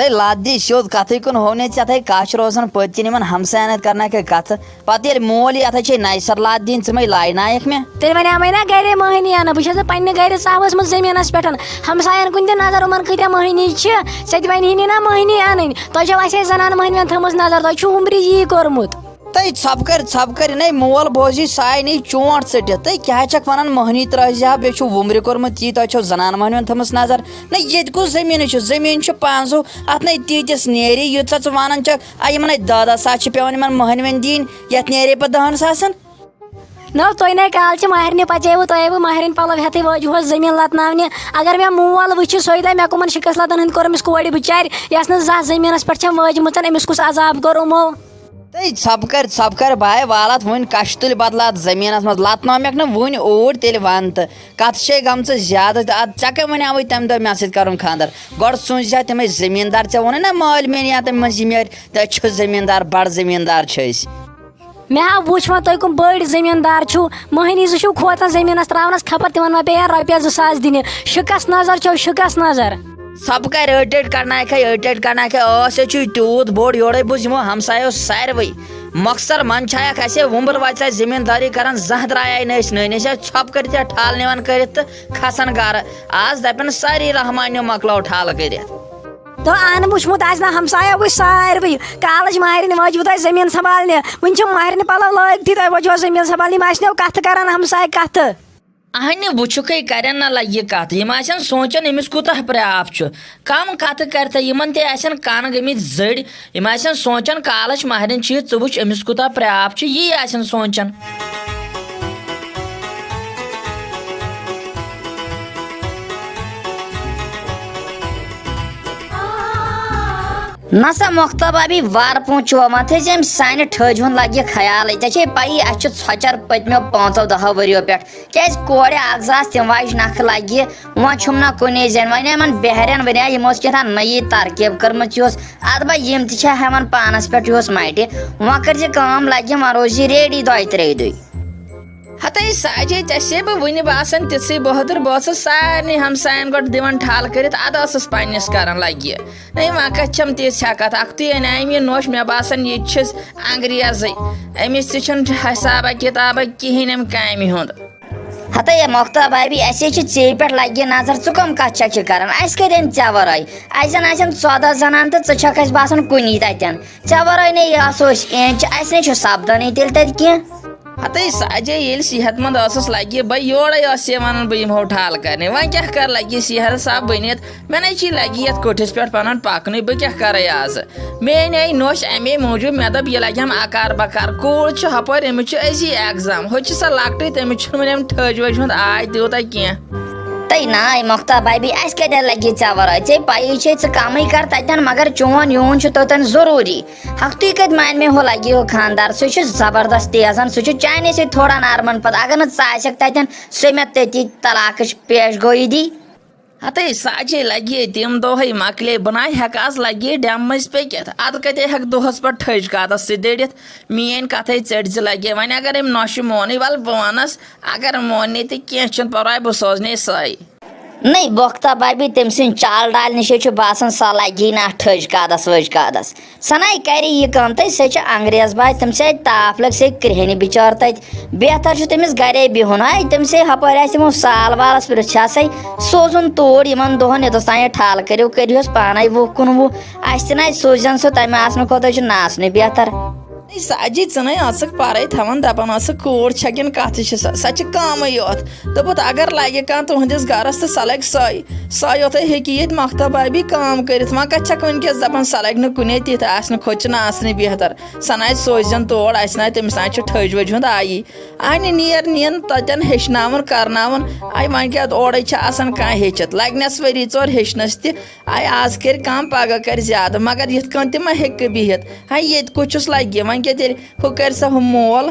ہتے لادی سیود کتھے کن ہونے ژے کش روزان پت کن ان ہمساین کرنا کت پتہ یل مول یہ اتھے نائسر لاد دین ژٕ مے لاینائک مے تیل ونیامے نا گرے مہنی انا بہت پنہ گھر صاحبس من زمینس پہ ہمساین کن تہ نظر ان کتیا مہنی ژے ونی نا مہنی ان تہ اسی زنان مہنوین تھمز نظر تہ عمری یی کورمت تے ژھپ کر نے مول بوزی سائے نی چونٹ ژٹتھ تے کیا چھک ونان مہنی ترٛٲزِہا بیٚیہِ چھُ وُمرِ کوٚرمُت یی تۄہہِ چھو زنان مہنوین تھٲمٕژ نظر نہ ییٚتہِ کُس زٔمیٖن چھُ زٔمیٖن چھُ پانٛژو اتھ نے تیٖتِس نیرِ یوٗتاہ ژٕ ونان چھکھ یِمن 10 ساس چھِ پیٚوان یِمن مہنوین دِنۍ یتھ نیرے پتہٕ 10 ساسن نو تُہۍ نے کالچہِ مہرنہِ پژیوٕ تۄہہِ مہرِنۍ پلو ہیٚتھٕے وٲجِہوس زٔمیٖن لتناونہِ اگر مےٚ مول وٕچھِ سۄے دپہِ مےٚ کٕمن شِکس لتن ہٕنٛدۍ کوٚر أمِس کورِ بِچارِ یۄس نہٕ زانٛہہ زٔمیٖنس پٮ۪ٹھ چھےٚ وٲجمٕژ أمِس کُس عذاب کوٚر یِمو تے ژھپ کر بھاے والات وُنہِ کش تُلۍ بدلات زٔمیٖنس منٛز لتنٲومکھ نہٕ وُنہِ اوٗرۍ تیٚلہِ ون تہٕ کتھ چھے گٔمژٕ زیادٕ تہٕ ادٕ ژےٚ کٔمۍ ونیاوٕے تمہِ دۄہ مےٚ سۭتۍ کرُن خانٛدر گۄڈٕ سوٗنٛچزِہا تِمے زٔمیٖندار ژےٚ ووٚنُے نا مٲلۍ میٲنۍ یا تمہِ منٛز یہِ میرِ تہٕ أسۍ چھِ زٔمیٖندار بڑٕ زٔمیٖندار چھِ أسۍ مےٚ ہا وٕچھ وۄنۍ تُہۍ کٕم بٔڑۍ زٔمیٖندار چھِو مہنی زٕ چھِو کھوژان زٔمیٖنس تراونس خبر تِمن ما پیٚیہِ رۄپیس 2 ساس دِنہِ شِکس نظر چھو شِکس نظر سب کر أڑۍ کڑناکھے ٲس چھُے تیوٗت بوٚڑ یورے بوٗز یِمو ہمسایو ساروٕے مۄخصر من چھایکھ اَسے وُمبر واتہِ زٔمیٖندٲری کران زانٛہہ درٛایے نہٕ أسۍ نٔنۍ أسۍ ژھۄپ کٔرِتھ یا ٹھل نِوان کٔرِتھ تہٕ کھسان گرٕ آز دپن سٲری رحمانیو مۄکلو ٹھل کٔرِتھ تو ان وٕچھمُت آسہِ نا ہمسایو وٕچھ ساروٕے کالٕچ مہرِنۍ وٲجوٕ تۄہہِ زٔمیٖن سنبھالنہِ وٕنہِ چھِ مہرنہِ پلو لٲگتھٕے تۄہہِ وٲجوٕ زٔمیٖن سنبھالنہِ یِم آسنو کتھٕ کران ہمساے کتھٕ اہنہِ وٕچھُکھے کرن نہ لگہِ یہِ کتھ یِم آسن سونٛچان أمِس کوٗتاہ پرٛاپھ چھُ کم کتھٕ کرتھے یِمن تہِ آسن کن گٔمٕتۍ زٔڑۍ یِم آسن سونٛچان کالٕچ مہرِنۍ چھِ ژٕ وٕچھ أمِس کوٗتاہ پرٛاپھ چھُ یی آسن سونٛچان نسا مۄختہ بابی وار پونٛچھ چوما تھٲے زِ أمۍ سانہِ ٹھٔج ہُنٛد لگہِ خیالٕے ژےٚ چھے پَیی اَسہِ چھُ ژھۄچر پٔتمیو 5-10 ؤرِیو پٮ۪ٹھ کیازِ کورِ اکھ زٕ آسہٕ تِم واجہِ نکھٕ لگہِ وۄنۍ چھُم نہ کُنی زٔنۍ وۄنۍ یِمن بہرین ؤنیا یِمو اوس کیٛاہ تام نٔیی ترکیب کٔرمٕژ یِہُس اَدٕ با یِم تہِ چھا ہٮ۪وان پانس پٮ۪ٹھ یِہُس مٹہِ وۄنۍ کٔرزِ کٲم لگہِ وۄنۍ روزِ ریڈی 2-3 دۄہ ہتے ساجے ژےٚ بہٕ وٕنہِ باسان تِژھٕے بہادُر بہٕ ٲسٕس سارنٕے ہمساین گۄڈٕ دِوان ٹھل کٔرِتھ ادٕ ٲسٕس پننِس کران لگہِ نہ وۄنۍ کتھ چھم تِژھ ہٮ۪کتھ اکھتُے انیایم یہِ نوٚش مےٚ باسان یہِ تہِ چھِس انگریزٕے أمِس تہِ چھُنہٕ حسابہ کِتابہ کہیٖنۍ امہِ کامہِ ہُنٛد ہتے مۄختہ بابی اَسے چھِ ژے پٮ۪ٹھ لگہِ نظر ژٕ کٕم کتھ چھکھ کران اَسہِ کتہِ اَنہِ ژےٚ ورٲے اَسہِ زن آسن 14 زنان تہٕ ژٕ چھکھ اَسہِ باسان کُنی تتٮ۪ن ژےٚ ورٲے نے یہِ آسو أسۍ اینچ اَسہِ نے چھُ سپدٲنی تیٚلہِ تتہِ کینٛہہ ہتے ساجے ییٚلہِ صحت مند ٲسٕس لگہِ بے یورے ٲس یہِ ونان بہٕ یِمہو ٹھل کرنہِ وۄنۍ کیٛاہ کر لگہِ صحت صاحب بٔنِتھ مےٚ نے چھِ لگہِ یتھ کُٹھِس پٮ۪ٹھ پنُن پکنُے بہٕ کیٛاہ کرے آز مےٚ انے نوٚش امے موٗجوٗب مےٚ دوٚپ یہِ لگہِ ہم اکار بکار کوٗر چھُ ہپٲرۍ أمِس چھُ أزی ایٚگزام ہُہ چھِ سۄ لۄکٹٕے تٔمِس چھُنہٕ وُنہِ أمۍ ٹھٔج ؤج ہُنٛد آے تیوٗتاہ کینٛہہ تے ناے مۄختہ بابی اَسہِ کتٮ۪ن لگہِ ژےٚ ورٲے ژےٚ پَیی چھے ژٕ کمٕے کر تتٮ۪ن مگر چون یوٗن چھُ توٚتن ضروٗری ہفتٕے کتہِ مانہِ مےٚ ہُہ لگہِ ہُہ خانٛدار سُہ چھُ زبردست تیزان سُہ چھُ چانے سۭتۍ تھوڑا نرمان پتہٕ اگر نہٕ ژٕ آسکھ تتٮ۪ن سُہ مےٚ تٔتی طلاقٕچ پیش گویی دی ہتے ساجے لگہِ تِم دۄہے مۄکلے بہٕ ناے ہٮ۪کہٕ آز لگہِ ڈٮ۪مہٕ مٔنٛزۍ پٔکِتھ ادٕ کتے ہٮ۪کہٕ دۄہس پٮ۪ٹھ ٹھٔج کاتس سۭتۍ دٔرِتھ میٲنۍ کتھے ژٔٹۍ زِ لگہِ وۄنۍ اگر أمۍ نۄشہِ مونٕے ول بہٕ ونس اگر موننٕے تہٕ کینٛہہ چھُنہٕ پرواے بہٕ سوزنے سۄے نہیں مۄختہ بابی تٔمۍ سٕنٛدۍ چال ڈالہِ نِشے چھُ باسان سۄ لگی نہٕ اَتھ ٹھٔج کادس ؤج کادس سۄ نَے کرِ یہِ کٲم تہٕ سۄ چھِ انگریز باے تٔمِس آے تاپھ لٔگۍ سۄ کرٛہنہِ بِچٲر تتہِ بہتر چھُ تٔمِس گرے بِہُن ہاے تٔمِس ہے ہپٲرۍ آسہِ یِمو سال والس پرٛژھِ سَے سوزُن توٗرۍ یِمن دۄہن یوٚتس تام یہِ ٹھل کٔرِہوس پانے 20-21 اَسہِ تہِ نَے سوٗزن سُہ تَمہِ آسنہٕ کھۄتہٕ چھُ ناسنُے بہتر ساجی ژٕ نَے ٲسٕکھ پرے تھاوان دپان ٲسٕکھ کوٗر چھےٚ کِنہٕ کتھٕ چھِ سۄ چھِ کٲمٕے یوت دوٚپُتھ اگر لگہِ کانٛہہ تُہنٛدِس گرس تہٕ سۄ لگہِ سۄے یوتھے ہیٚکہِ ییٚتہِ مۄختہ بابی کٲم کٔرِتھ وۄنۍ کتہِ چھکھ وٕنکیٚس دپان سۄ لگہِ نہٕ کُنے تِتھ آسنہٕ کھۄتہٕ چھِ ناسنٕے بہتر سۄ نَے سوزن تور اَسہِ نَے تٔمِس نَے چھُ ٹھٔج ؤج ہُنٛد آیی انہِ نیر نِن تتٮ۪ن ہیٚچھناوُن کرناوُن آے وۄنۍ کیٛاہ اورے چھِ آسان کانٛہہ ہیٚچھِتھ لگنس 2 ؤری ہیٚچھنس تہِ آے آز کرِ کم پگہہ کرِ زیادٕ مگر یِتھ کٔنۍ تہِ ما ہیٚکہِ بِہِتھ ہاے ییٚتہِ کُس چھُس لگہِ وۄنۍ کیٛاہ تیٚلہِ ہُہ کرِ سا ہُہ مول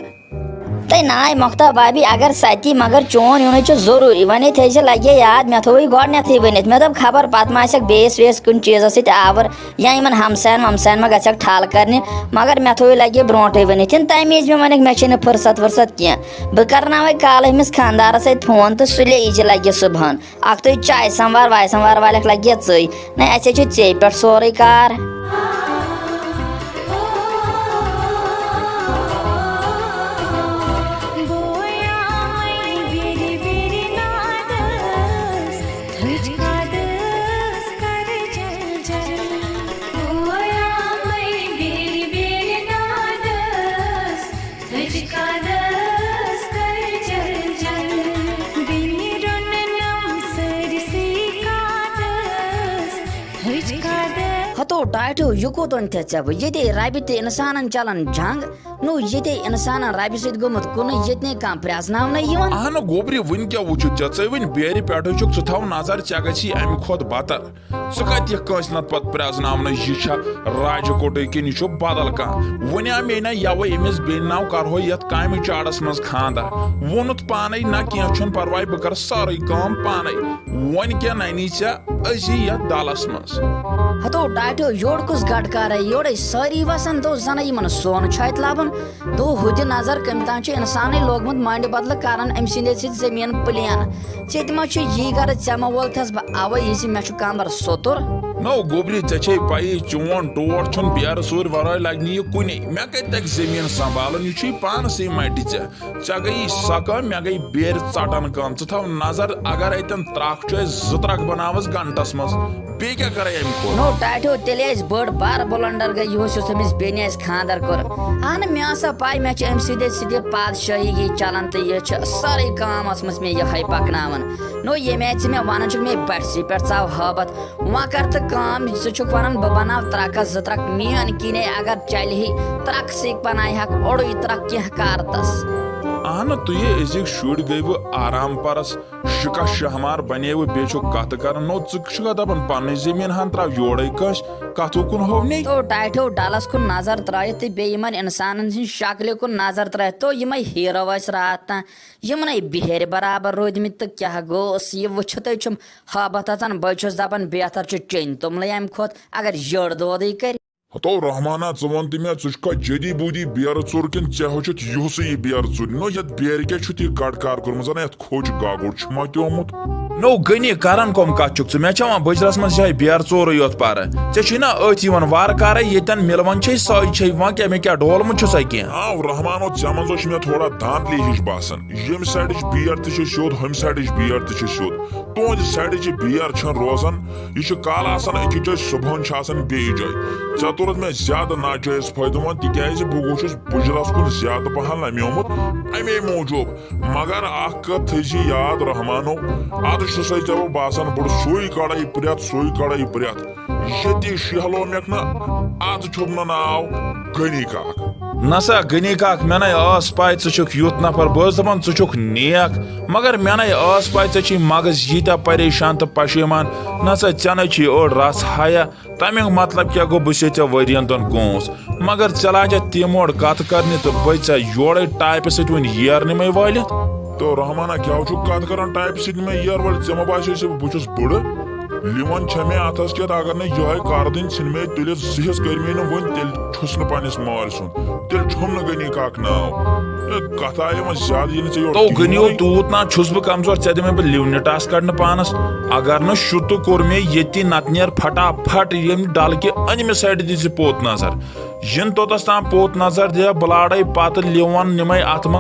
تے نائے مختہ بابی اگر ستی مگر چون یون ضروری ونے تھے لگے یاد مے تھوی گۄڈنیتھٕے ؤنِتھ مے دوٚپ خبر پتہٕ ما آسٮ۪کھ بیٚیِس ویٚیِس کُنہِ چیٖزس سۭتۍ آوُر یا یِمن ہمساین ومساین ما گژھٮ۪کھ ٹھل کرنہِ مگر مے تھوی لگے برونٹھٕے ؤنِتھ تمہِ وِزِ مےٚ ووٚنُکھ مےٚ چھنہٕ فرست ورست کینٛہہ بہٕ کرناوے کالہٕ أمِس خانٛدارس سۭتۍ فون تہٕ سُلے یٖزِ لگہِ صبحن اکھ تُہۍ چاے سموار واے سموار والٮ۪کھ لگہِ ژٕے نہ اسے چھُ ژےٚ پٮ۪ٹھ سورُے کار ہتو ٹاٹھو یہ کوتن تھے ژےٚ بہٕ ییٚتے ربہِ تہِ انسانن چلان جنگ نو ییٚتے انسانن ربہِ سۭتۍ گوٚمُت کُنُے ییٚتہِ نَے کانٛہہ پرٛزناونہٕ یِوان اہن گوبری ون کیا وچھُتھ ژےٚ ژٕ ؤنۍ بیرِ پٮ۪ٹھٕے چھُکھ ژٕ تھاو نظر ژےٚ گژھی امہِ کھۄتہٕ بدتر ژٕ کتہِ یِکھ کٲنٛسہِ نتہٕ پتہٕ پرٛزناونہٕ یہِ چھا راجہِ کوٹٕے کِنہٕ یہِ چھُ بدل کانٛہہ وۄنۍ مے نہ یوے أمِس بیٚنہِ ناو کرہو یتھ کامہِ چاڑس منٛز خانٛدر ووٚنُتھ پانے نہ کینٛہہ چھُنہٕ پرواے بہٕ کرٕ سٲرٕے کٲم پانے وۄنۍ کیاہ ننی ژےٚ أسی یتھ دلس منٛز ہتو ٹاٹھو یور کُس گٹکارے یورے سٲری وسان دوٚپ زنہٕ یِمن سۄن چھُ اتہِ لبان دوٚپ ہُتہِ نظر کٔمۍ تام چھُ انسانٕے لوگمُت مانڈِ بدلہٕ کران أمۍ سٕنٛدے سۭتۍ زٔمیٖن پلین ژےٚ تہِ ما چھُ یی غرض ژےٚ ما وولتھس بہٕ اوے یہِ زِ مےٚ چھُ کمبر سوٚتُر نو گوبری ژےٚ چھے پیی چون ٹوٹھ چھُنہٕ بیرٕ ژوٗرِ ورٲے لگہِ نہٕ یہِ کُنے مےٚ کتہِ تگہِ زٔمیٖن سنبھالُن یہِ چھُے پانسٕے مٹہِ ژےٚ گٔیی سۄ کٲم مےٚ گٔے بیرِ ژٹان کٲم ژٕ تھاو نظر اگر اتٮ۪ن ترکھ چھُ أسۍ 2 ترکھ بناوس گنٹس منٛز بیٚیہِ کیٛاہ کرے امہِ کھۄتہٕ نو ٹاٹھو تیٚلہِ ٲسۍ بٔڑ بار بلنڈر گٔے یِہُس یُس أمِس بیٚنہِ اَسہِ خانٛدر کوٚر اہن مےٚ ٲسا پاے مےٚ چھِ أمۍ سۭتۍ سیٚدِ پادشٲہی گٔے چلان تہٕ یہِ چھِ سٲرٕے کٲم ٲسمٕژ مےٚ یِہے پکناوان نو ییٚمہِ آیہِ ژٕ مےٚ ونان چھُکھ مےٚ بٹھسٕے پٮ۪ٹھ ژاو ہٲبت وۄنۍ کر تہٕ کٲم ژٕ چھُکھ ونان بہٕ بناو ترکس 2 ترکھ میٲنۍ کِنے اگر چلہِ ہے ترکھ سۭتۍ بناے ہکھ اوڑُے ترکھ کینٛہہ کارتس اہن تُہۍ أزِکۍ شُرۍ گٔے وٕ آرام پرس شِکا شہمار بنیوٕ بیٚیہِ چھُکھ کتھٕ کران نو ژٕ چھُکھا دپان پننٕے زٔمیٖن ہن تراو یورے کٲنٛسہِ کتھو کُن ہوونٕے تو ٹاٹھو ڈلس کُن نظر ترٲیِتھ تہٕ بیٚیہِ یِمن انسانن ہٕنٛزِ شکلہِ کُن نظر ترٲیِتھ تو یِمے ہیٖرو ٲسۍ راتھ تام یِمنٕے بِہِرِ برابر روٗدمٕتۍ تہٕ کیاہ گوٚوس یہِ وٕچھِتھٕے چھُم ہٲبت اژان بہٕ چھُس دپان بہتر چھُ چیٚنۍ توٚملٕے امہِ کھۄتہٕ اگر یٔڑ دودٕے کرِ ہتو رحمانا ژٕ وَن تہٕ مےٚ ژٕ چھُکھا جدی بوٗدی بیرٕ ژوٚر کِنہٕ ژےٚ ہیوٚچھُتھ یِہُسٕے یہِ بیرٕ ژوٚر نو یتھ بیرِ کیٛاہ چھُتھ یہِ گٹکار کوٚرمُت زن یتھ کھوٚج گاگُر چھُ متیومُت نو غنی کران کۄم کتھ چھُکھ ژٕ مےٚ چھا وۄنۍ بٕجرس منٛز یِہے بیرٕ ژورٕے یوت پرٕ ژےٚ چھُے نا أتھۍ یِوان وارٕ کارے ییٚتٮ۪ن مِلوان چھے سۄے چھے وۄنۍ کیٛاہ مےٚ کیٛاہ ڈولمُت چھُسا کینٛہہ آو رحمانو ژےٚ منٛز اوس مےٚ تھوڑا دھاندلی ہِش باسان ییٚمہِ سایڈٕچ بیر تہِ چھِ سیوٚد ہُمہِ سایڈٕچ بیر تہِ چھِ سیوٚد تُہنٛدِ سایڈٕچ یہِ بیر چھنہٕ روزان یہِ چھُ کالہٕ آسان أکِس جایہِ صبحن چھِ آسان بیٚیِس جایہِ ژےٚ توٚرُتھ مےٚ زیادٕ ناجٲیز فٲیدٕ منٛد تِکیازِ بہٕ گوٚوُس بُجرس کُن زیادٕ پہن لمیومُت امے موٗجوٗب مگر اکھ کتھ تھٲیزِ یاد رحمانو ادٕ چھُسے ژےٚ بہٕ باسان بہٕ سُے کڑے پرٮ۪تھ سُے کڑے پرٮ۪تھ ییٚتی شہلومکھ نہٕ ادٕ چھُم نہٕ ناو غنی کاک نسا غنی کاک مےٚ نَے ٲس پاے ژٕ چھُکھ یُتھ نفر بہٕ ٲسٕس دپان ژٕ چھُکھ نیک مگر مےٚ نَے ٲس پاے ژےٚ چھی مغز ییٖتیاہ پریشان تہٕ پشیمان نسا ژےٚ نَے چھی أڑ رژھ ہیا تمیُک مطلب کیٛاہ گوٚو بہٕ چھُسے ژےٚ ؤرین دۄن گوٗس مگر ژےٚ لاجکھ تِم اور کتھ کرنہِ تہٕ بٔے ژےٚ یورے ٹایپہِ سۭتۍ وۄنۍ ییرنٕے وٲلِتھ تو رحمانا کیٛاہ چھُکھ کتھ کران ٹایپہِ سۭتۍ مےٚ ییر وٲلِتھ ژےٚ ما باسے بہٕ چھُس بٕڑٕ لِوان چھےٚ مےٚ اتھس کٮ۪تھ اگر نہٕ یِہے کردٕنۍ ژھٕنۍ مےٚ تُلِتھ زٕہِس کٔرۍ مےٚ نہٕ وۄنۍ تیٚلہِ چھُس نہٕ پننِس مٲلۍ سُنٛد تیٚلہِ چھُم نہٕ غنی کاک ناو کتھ آیہِ وۄنۍ زیادٕ ییٚلہِ ژےٚ تو غنیو تیوٗت نا چھُس بہٕ کمزور ژےٚ دِمے بہٕ لِونہِ ٹاس کڑنہٕ پانس اگر نہٕ شُتہٕ کوٚر مےٚ ییٚتی نتہٕ نیرِ پھٹافٹ ییٚمہِ ڈلکہِ أنمہِ سایڈٕ دِ ژٕ پوٚت نظر یِنہٕ توٚتس تام پوٚت نظر دِ بہٕ لارے پتہٕ لِون نِمے اتھ منٛز